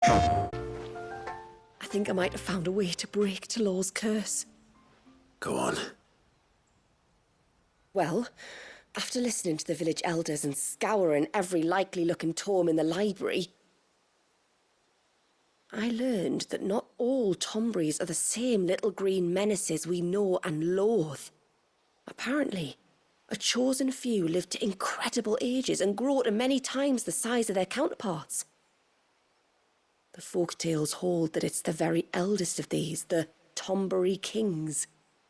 I think I might have found a way to break Talor's curse. Go on. Well, after listening to the village elders and scouring every likely-looking tome in the library, I learned that not all Tombries are the same little green menaces we know and loathe. Apparently, a chosen few live to incredible ages and grow to many times the size of their counterparts. The folktales hold that it's the very eldest of these, the Tombury kings,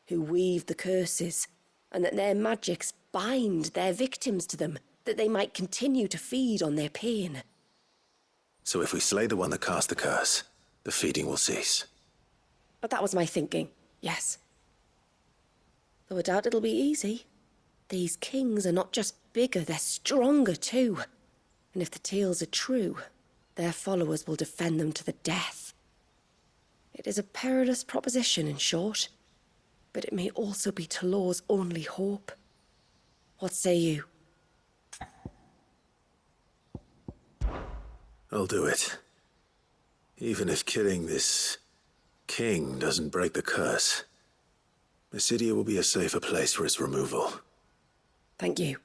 who weave the curses, and that their magics bind their victims to them, that they might continue to feed on their pain. So if we slay the one that cast the curse, the feeding will cease. But that was my thinking, yes. Though I doubt it'll be easy. These kings are not just bigger, they're stronger too. And if the tales are true, their followers will defend them to the death. It is a perilous proposition, in short, but it may also be Talor's only hope. What say you? I'll do it. Even if killing this king doesn't break the curse, Mysidia will be a safer place for its removal. Thank you.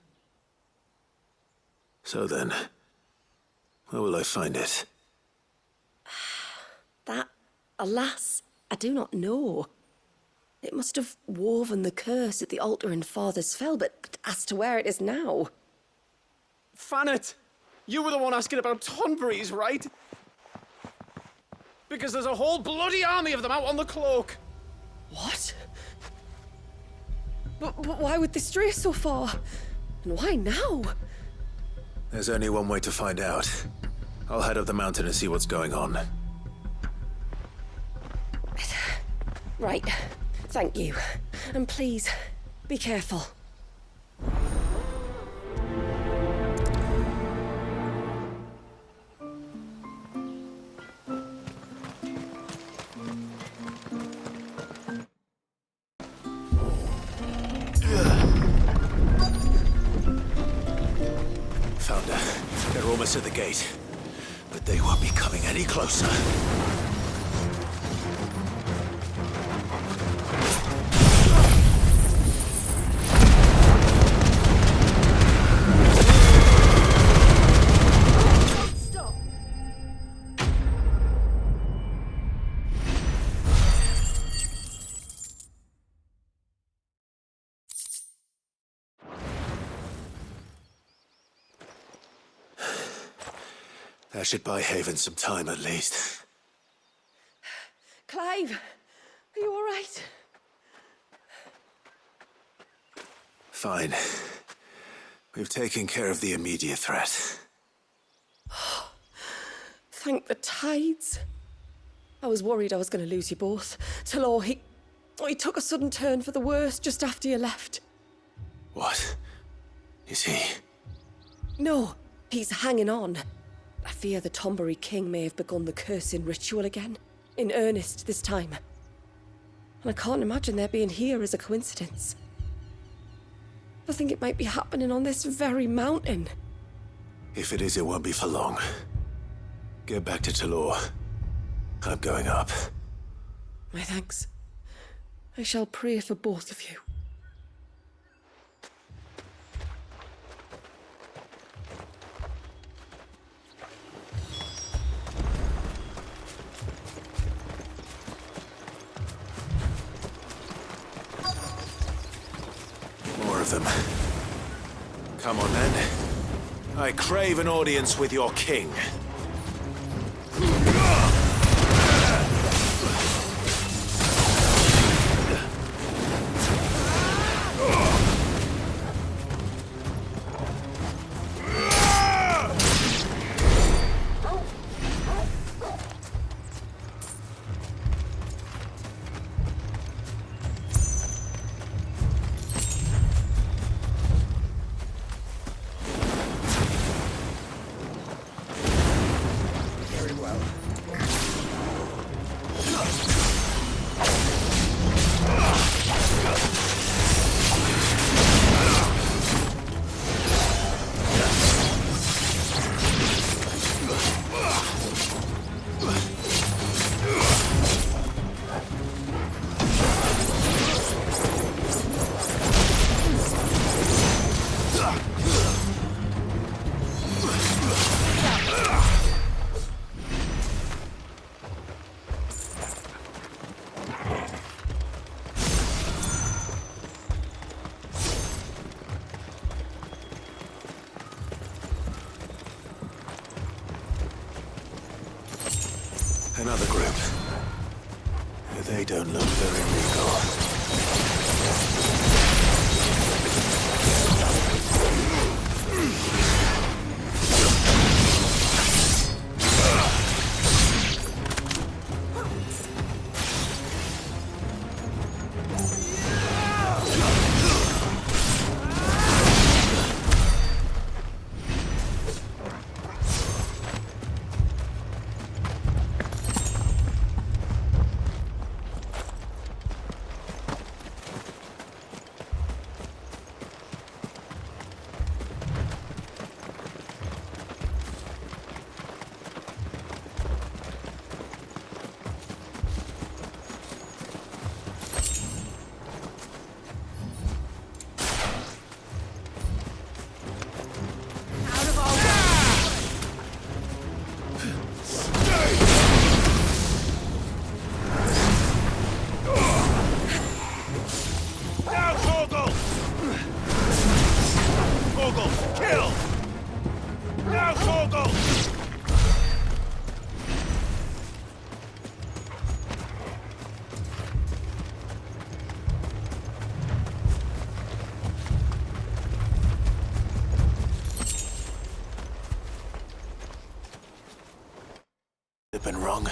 So then, where will I find it? That, alas, I do not know. It must have woven the curse at the altar in Father's Fell, but as to where it is now... Fanet! You were the one asking about Tonburies, right? Because there's a whole bloody army of them out on the cloak. What? But why would they stray so far? And why now? There's only one way to find out. I'll head up the mountain and see what's going on. Right. Thank you. And please, be careful. Found her. They're almost at the gate. But they won't be coming any closer. Stop! That should buy Haven some time at least. Clive, are you all right? Fine. We've taken care of the immediate threat. Thank the tides. I was worried I was going to lose you both. Talor, he took a sudden turn for the worse just after you left. What? Is he? No, he's hanging on. I fear the Tombury king may have begun the cursing ritual again. In earnest this time. And I can't imagine their being here as a coincidence. I think it might be happening on this very mountain. If it is, it won't be for long. Get back to Talor. I'm going up. My thanks. I shall pray for both of you. More of them. Come on then. I crave an audience with your king. Very well. Another group. They don't look very regal. They've been wrong.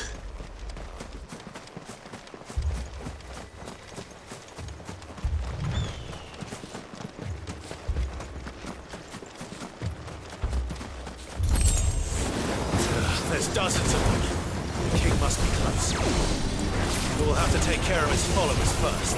There's dozens of them. The king must be close. We'll have to take care of his followers first.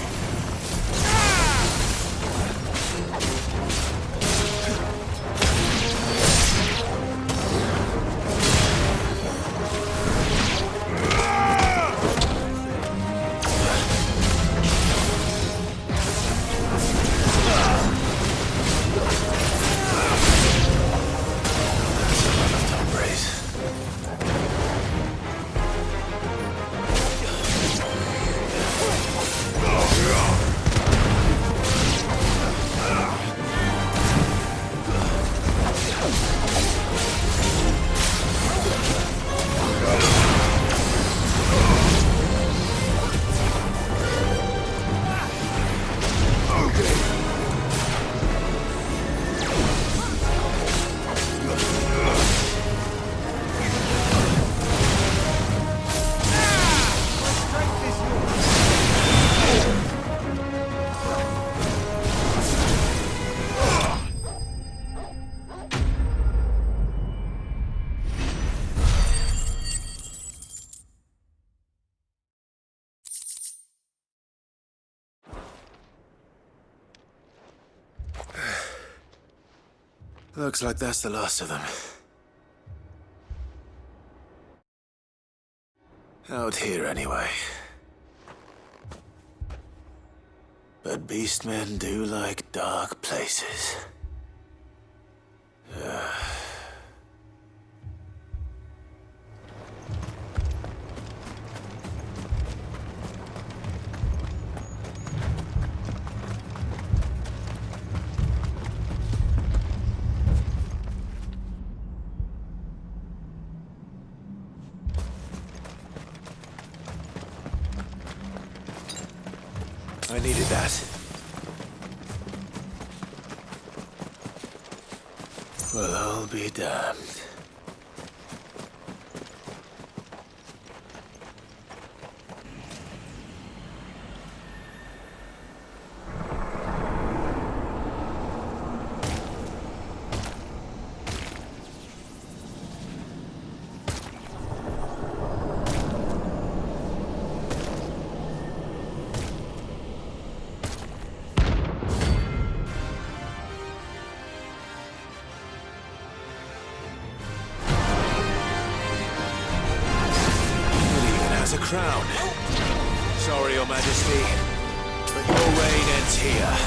Looks like that's the last of them. Out here, anyway. But beastmen do like dark places. I needed that. Well, I'll be damned. A crown. Sorry, Your Majesty, but your reign ends here.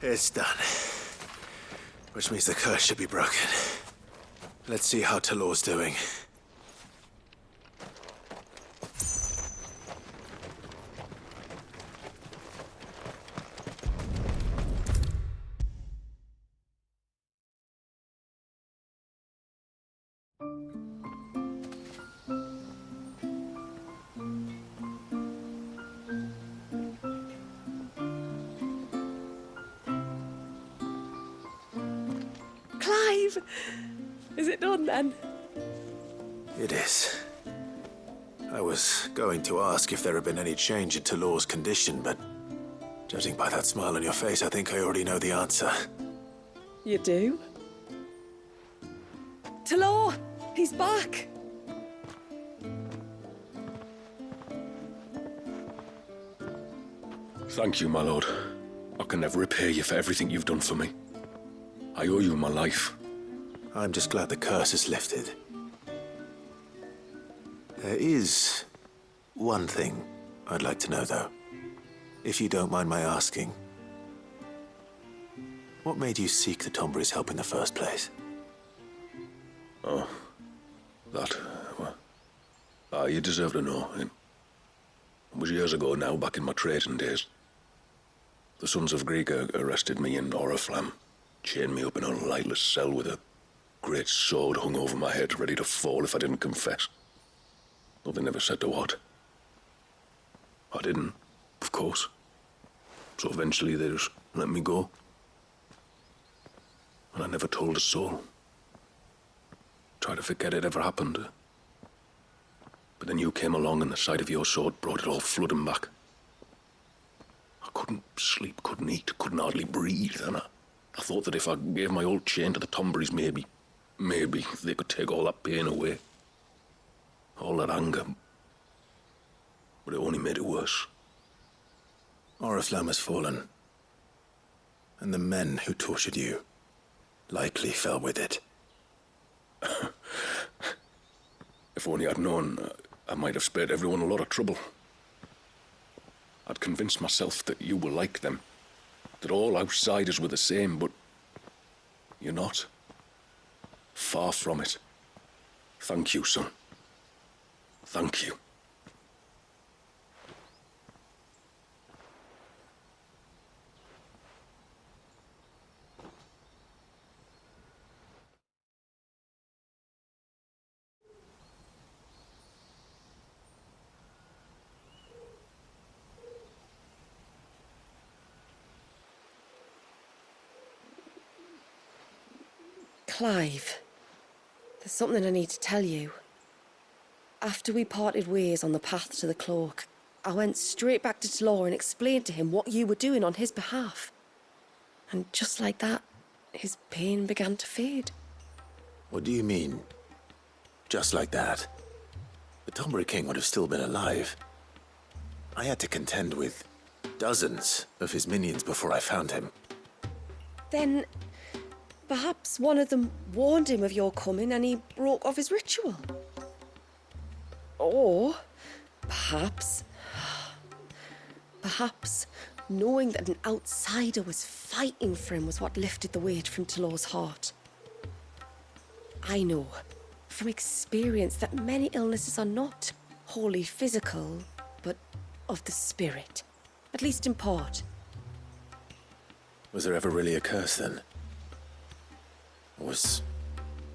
It's done. Which means the curse should be broken. Let's see how Talor's doing. Clive! Is it done then? It is. I was going to ask if there had been any change in Talor's condition, but judging by that smile on your face, I think I already know the answer. You do? Talor! He's back! Thank you, my lord. I can never repay you for everything you've done for me. I owe you my life. I'm just glad the curse is lifted. There is one thing I'd like to know, though. If you don't mind my asking. What made you seek the Tombury's help in the first place? Oh, that, well, you deserve to know. It was years ago now, back in my trading days. The Sons of Greek arrested me in Oriflamme, chained me up in a lightless cell with a great sword hung over my head, ready to fall if I didn't confess. Though they never said to what. I didn't, of course. So eventually they just let me go. And I never told a soul. Tried to forget it ever happened. But then you came along and the sight of your sword brought it all flooding back. I couldn't sleep, couldn't eat, couldn't hardly breathe, and I thought that if I gave my old chain to the Tomburys, maybe they could take all that pain away. All that anger. But it only made it worse. Oriflamme has fallen. And the men who tortured you likely fell with it. If only I'd known, I might have spared everyone a lot of trouble. I'd convinced myself that you were like them, that all outsiders were the same, but you're not. Far from it. Thank you, son. Thank you. Clive, there's something I need to tell you. After we parted ways on the path to the cloak, I went straight back to Talor and explained to him what you were doing on his behalf. And just like that, his pain began to fade. What do you mean? Just like that? The Tombury King would have still been alive. I had to contend with dozens of his minions before I found him. Then perhaps one of them warned him of your coming and he broke off his ritual. Or perhaps knowing that an outsider was fighting for him was what lifted the weight from Talor's heart. I know from experience that many illnesses are not wholly physical, but of the spirit, at least in part. Was there ever really a curse then? Or was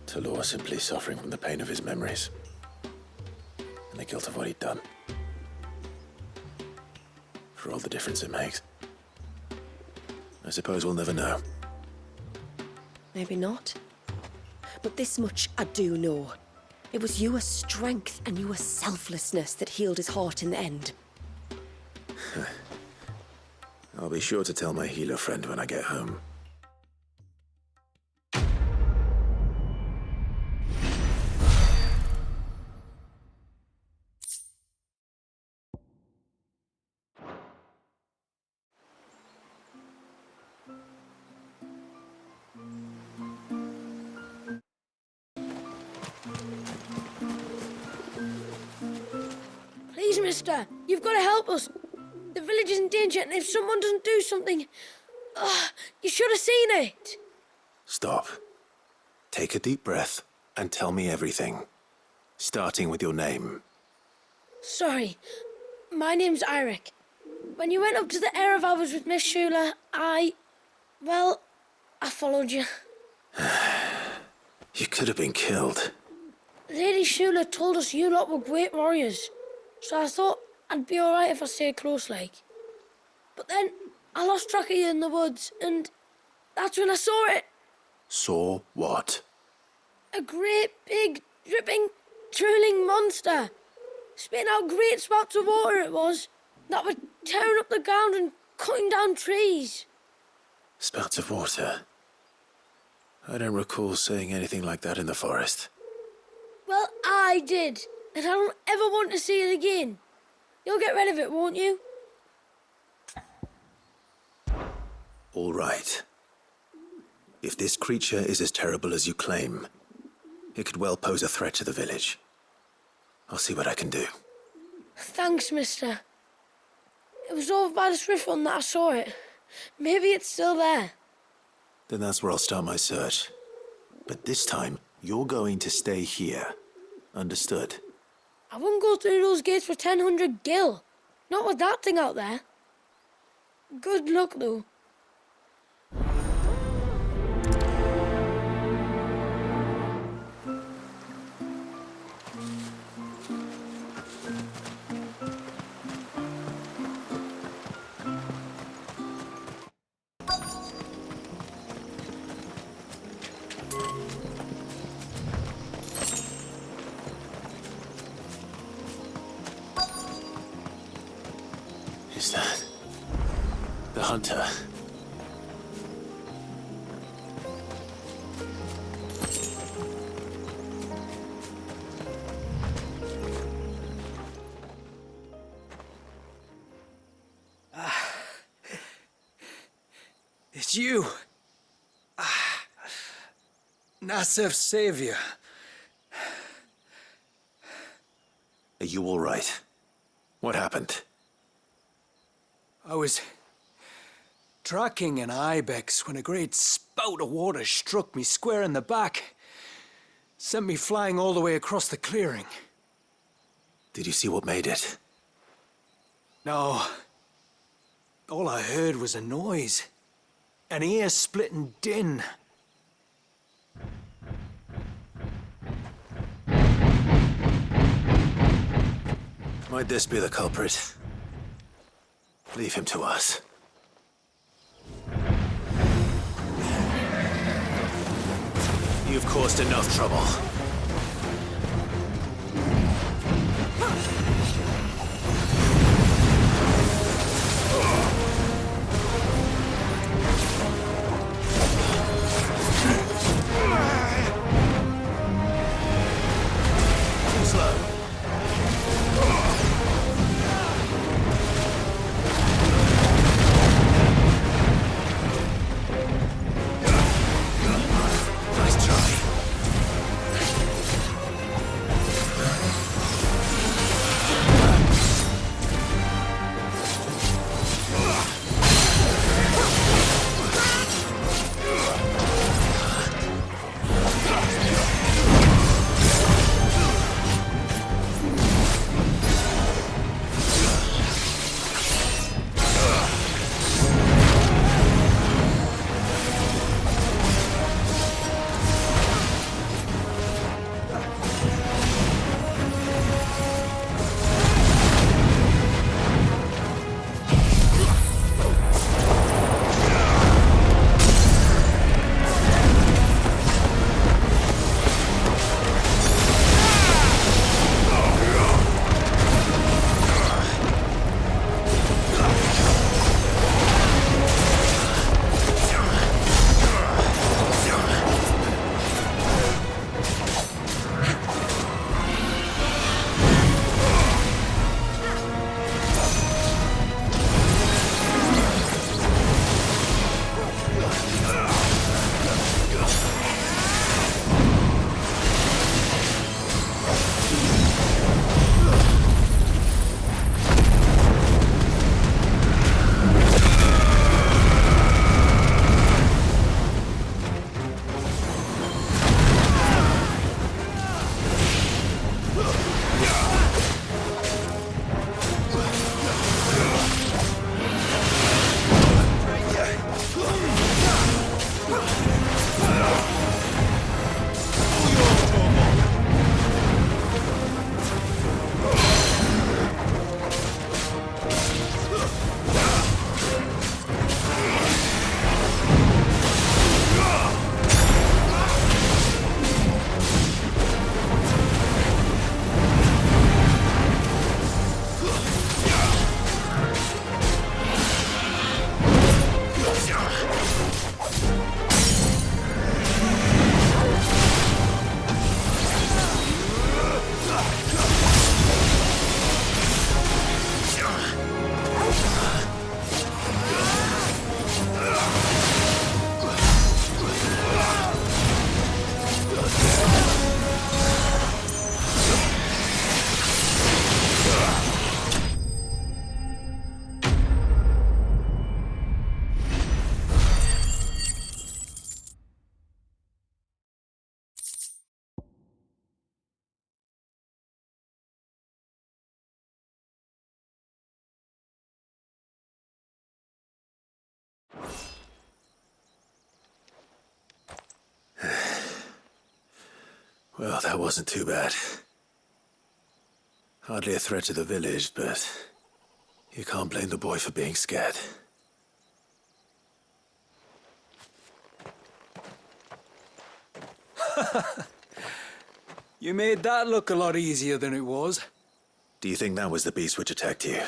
Talor simply suffering from the pain of his memories? And the guilt of what he'd done? For all the difference it makes. I suppose we'll never know. Maybe not. But this much I do know. It was your strength and your selflessness that healed his heart in the end. I'll be sure to tell my healer friend when I get home. Please, mister, you've got to help us. The village is in danger, and if someone doesn't do something, You should have seen it. Stop. Take a deep breath and tell me everything. Starting with your name. Sorry. My name's Eirik. When you went up to the Erev was with Miss Shula, well, I followed you. You could have been killed. Lady Shula told us you lot were great warriors, so I thought I'd be alright if I stayed close like. But then I lost track of you in the woods, and that's when I saw it. Saw what? A great, big, dripping, drooling monster. Spitting out great spouts of water it was, that were tearing up the ground and cutting down trees. Spouts of water. I don't recall seeing anything like that in the forest. Well, I did, and I don't ever want to see it again. You'll get rid of it, won't you? All right. If this creature is as terrible as you claim, it could well pose a threat to the village. I'll see what I can do. Thanks, mister. It was over by the Swift one that I saw it. Maybe it's still there. Then that's where I'll start my search. But this time, you're going to stay here. Understood? I wouldn't go through those gates for 1,000 gil. Not with that thing out there. Good luck, though. Is that the hunter? It's you. Nasef's savior. Are you all right? What happened? I was tracking an ibex when a great spout of water struck me square in the back. Sent me flying all the way across the clearing. Did you see what made it? No. All I heard was a noise. An ear-splitting din. Might this be the culprit? Leave him to us. You've caused enough trouble. Too slow. Nice try. Well, that wasn't too bad. Hardly a threat to the village, but you can't blame the boy for being scared. You made that look a lot easier than it was. Do you think that was the beast which attacked you?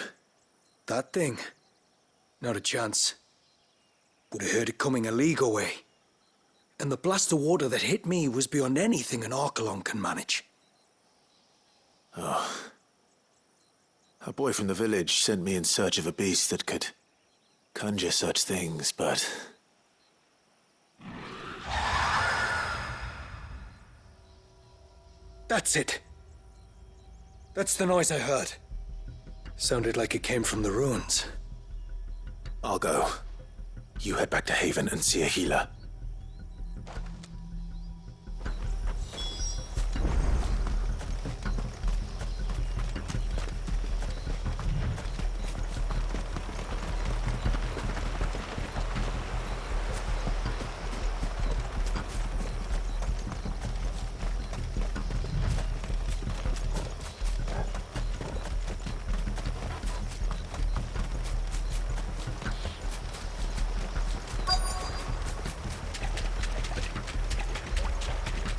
That thing? Not a chance. Would have heard it coming a league away. And the blast of water that hit me was beyond anything an Archelon can manage. A boy from the village sent me in search of a beast that could conjure such things, but... That's it. That's the noise I heard. Sounded like it came from the ruins. I'll go. You head back to Haven and see a healer.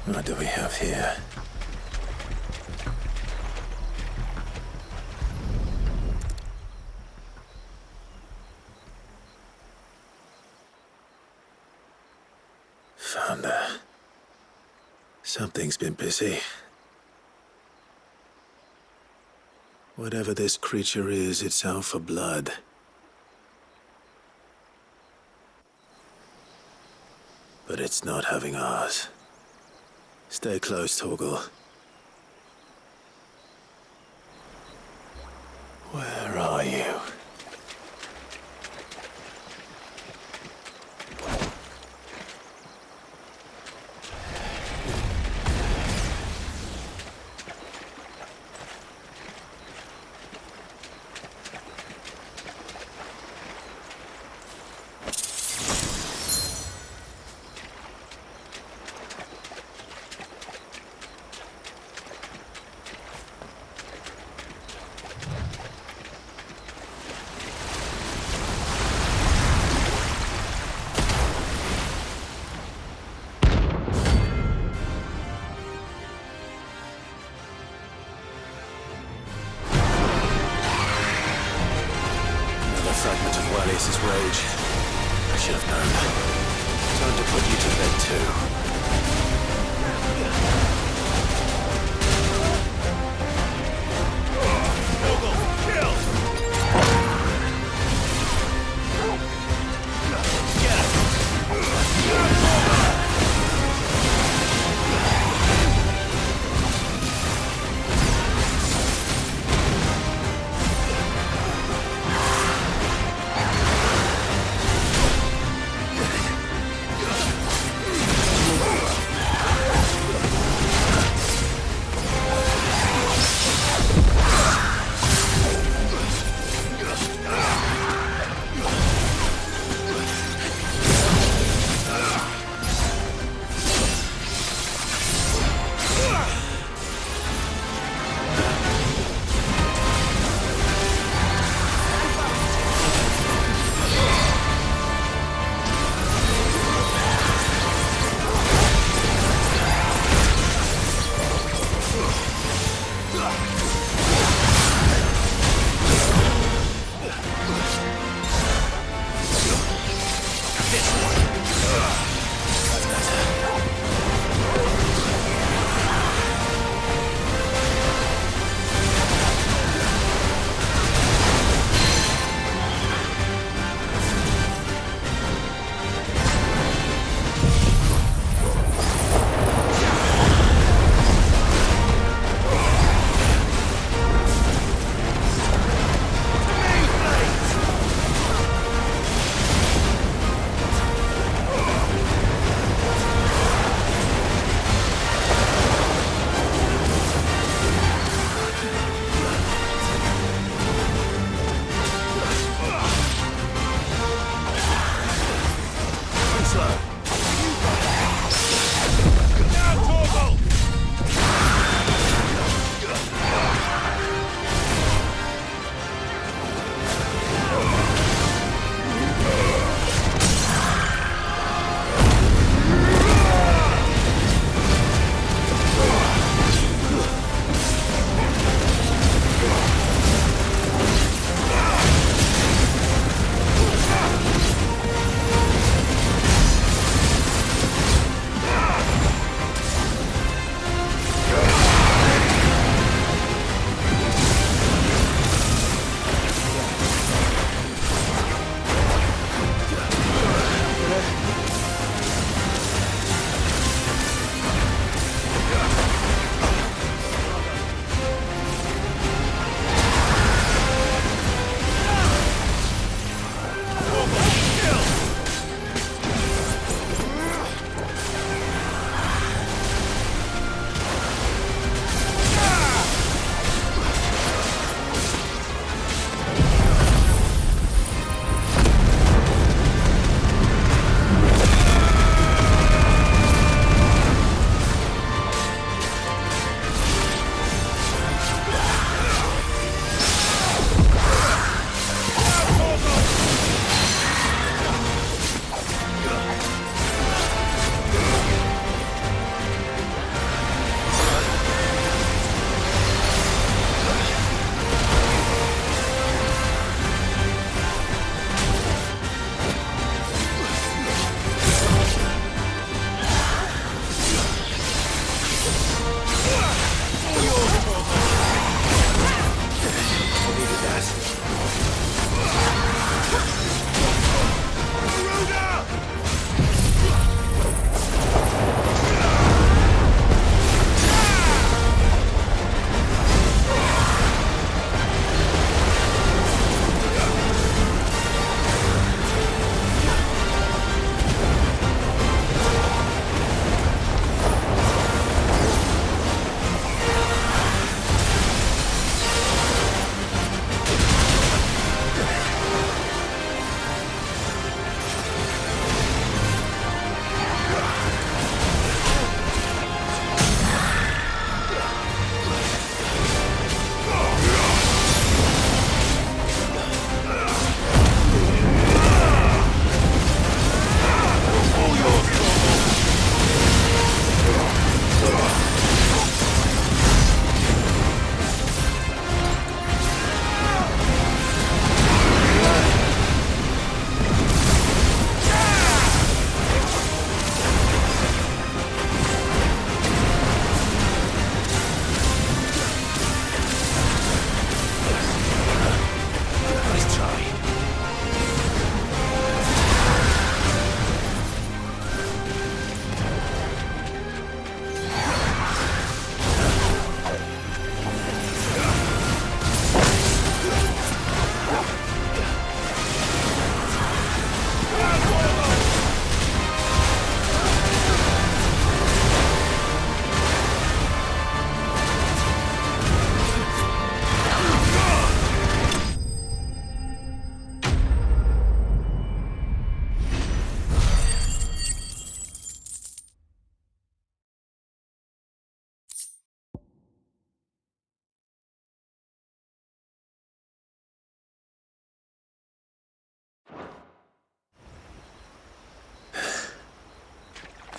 What do we have here? Found her. Something's been busy. Whatever this creature is, it's out for blood. But it's not having ours. Stay close, Torgal. Where are you? Fragment of Wallius's rage. I should have known. Time to put you to bed too.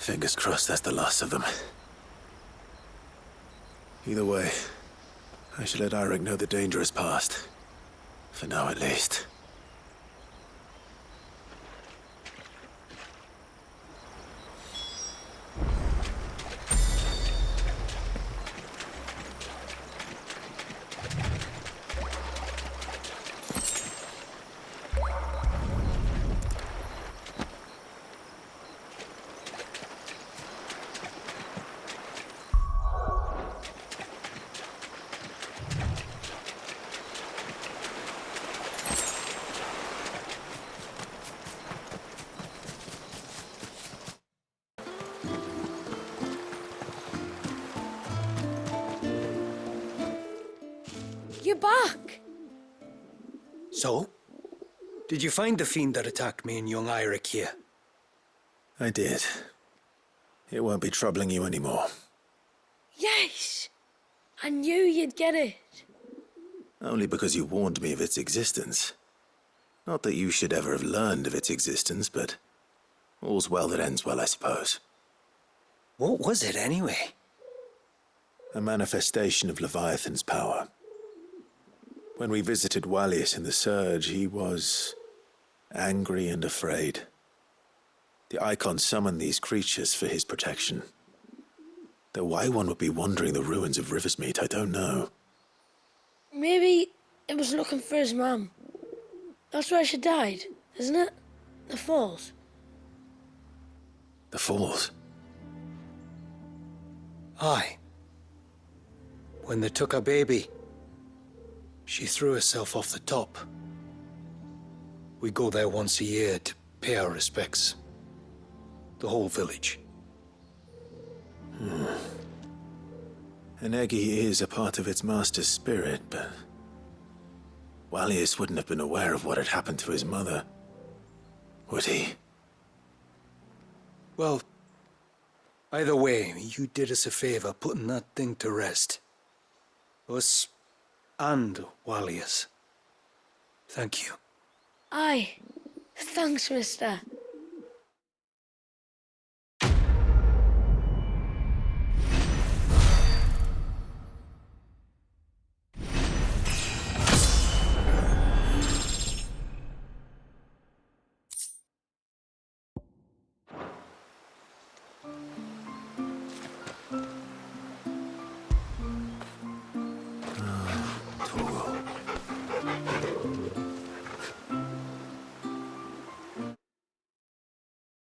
Fingers crossed that's the last of them. Either way, I should let Eirik know the danger is past. For now, at least. You're back! So? Did you find the fiend that attacked me and young Eirik here? I did. It won't be troubling you anymore. Yes! I knew you'd get it. Only because you warned me of its existence. Not that you should ever have learned of its existence, but all's well that ends well, I suppose. What was it anyway? A manifestation of Leviathan's power. When we visited Wallius in the Surge, he was angry and afraid. The Icon summoned these creatures for his protection. Though why one would be wandering the ruins of Riversmeet, I don't know. Maybe it was looking for his mum. That's where she died, isn't it? The Falls. The Falls? Aye. When they took her baby, she threw herself off the top. We go there once a year to pay our respects. The whole village. An Eggy is a part of its master's spirit, but Wallius wouldn't have been aware of what had happened to his mother, would he? Well, either way, you did us a favor putting that thing to rest. Us and Wallius. Thank you. Aye. Thanks, mister.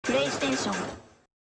PlayStation